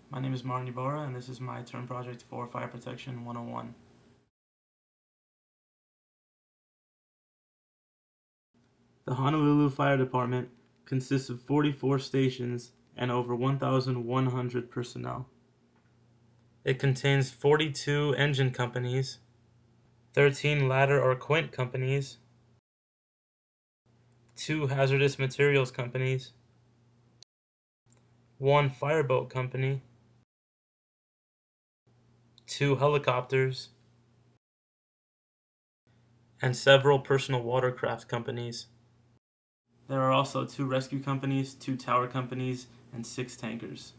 My name is Martin Ibarra, and this is my term project for Fire Protection 101. The Honolulu Fire Department consists of 44 stations and over 1,100 personnel. It contains 42 engine companies, 13 ladder or quint companies, 2 hazardous materials companies, 1 fireboat company, 2 helicopters, and several personal watercraft companies. There are also 2 rescue companies, 2 tower companies, and 6 tankers.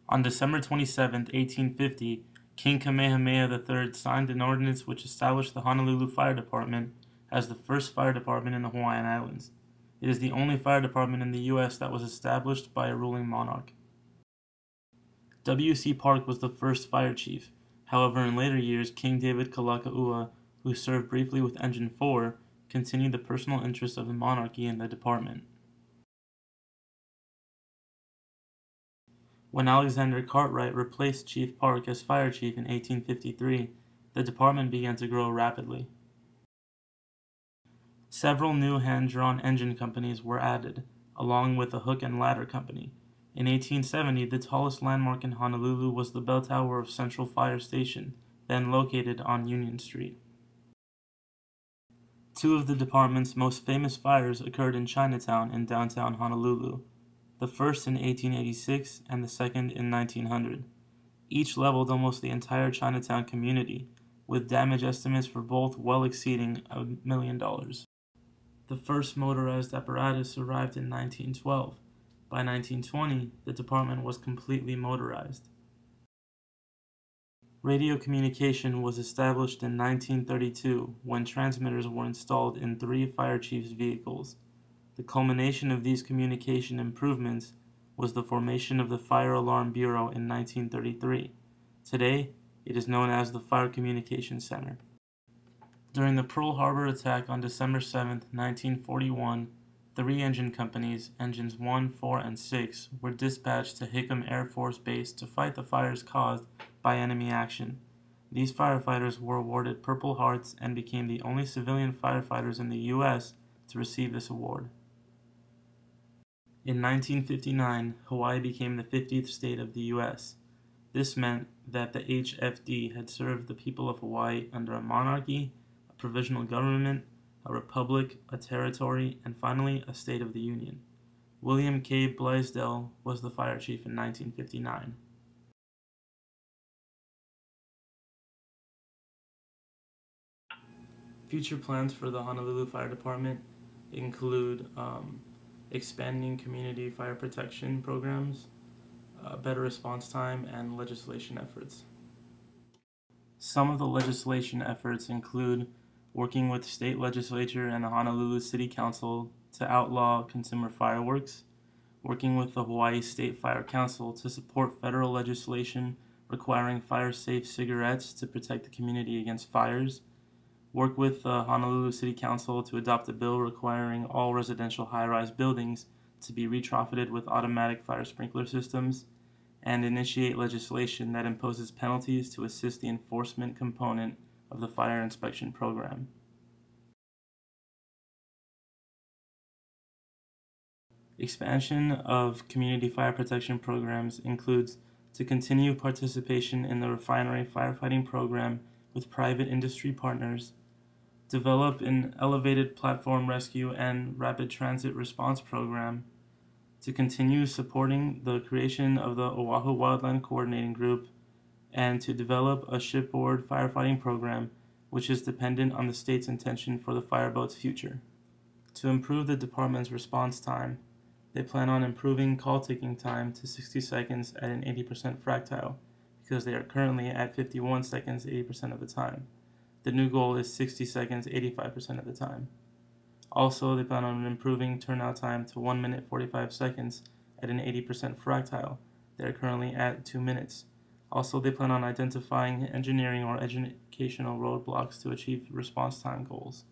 On December 27, 1850, King Kamehameha III signed an ordinance which established the Honolulu Fire Department as the first fire department in the Hawaiian Islands. It is the only fire department in the U.S. that was established by a ruling monarch. W.C. Park was the first fire chief. However, in later years, King David Kalakaua, who served briefly with Engine 4, continued the personal interests of the monarchy in the department. When Alexander Cartwright replaced Chief Park as fire chief in 1853, the department began to grow rapidly. Several new hand-drawn engine companies were added, along with a hook and ladder company. In 1870, the tallest landmark in Honolulu was the bell tower of Central Fire Station, then located on Union Street. 2 of the department's most famous fires occurred in Chinatown in downtown Honolulu, the first in 1886 and the second in 1900. Each leveled almost the entire Chinatown community, with damage estimates for both well exceeding $1 million. The first motorized apparatus arrived in 1912. By 1920, the department was completely motorized. Radio communication was established in 1932 when transmitters were installed in 3 fire chiefs' vehicles. The culmination of these communication improvements was the formation of the Fire Alarm Bureau in 1933. Today, it is known as the Fire Communication Center. During the Pearl Harbor attack on December 7, 1941, 3 engine companies, engines 1, 4, and 6, were dispatched to Hickam Air Force Base to fight the fires caused by enemy action. These firefighters were awarded Purple Hearts and became the only civilian firefighters in the U.S. to receive this award. In 1959, Hawaii became the 50th state of the U.S. This meant that the HFD had served the people of Hawaii under a monarchy, a provisional government, a republic, a territory, and finally a state of the Union. William K. Blaisdell was the fire chief in 1959. Future plans for the Honolulu Fire Department include expanding community fire protection programs, better response time, and legislation efforts. Some of the legislation efforts include working with state legislature and the Honolulu City Council to outlaw consumer fireworks, working with the Hawaii State Fire Council to support federal legislation requiring fire-safe cigarettes to protect the community against fires, work with the Honolulu City Council to adopt a bill requiring all residential high-rise buildings to be retrofitted with automatic fire sprinkler systems, and initiate legislation that imposes penalties to assist the enforcement component of the fire inspection program. Expansion of community fire protection programs includes to continue participation in the refinery firefighting program with private industry partners, develop an elevated platform rescue and rapid transit response program, to continue supporting the creation of the Oahu Wildland Coordinating Group, and to develop a shipboard firefighting program which is dependent on the state's intention for the fireboat's future. To improve the department's response time, they plan on improving call taking time to 60 seconds at an 80% fractile, because they are currently at 51 seconds 80% of the time. The new goal is 60 seconds 85% of the time. Also, they plan on improving turnout time to 1 minute 45 seconds at an 80% fractile. They are currently at 2 minutes. Also, they plan on identifying engineering or educational roadblocks to achieve response time goals.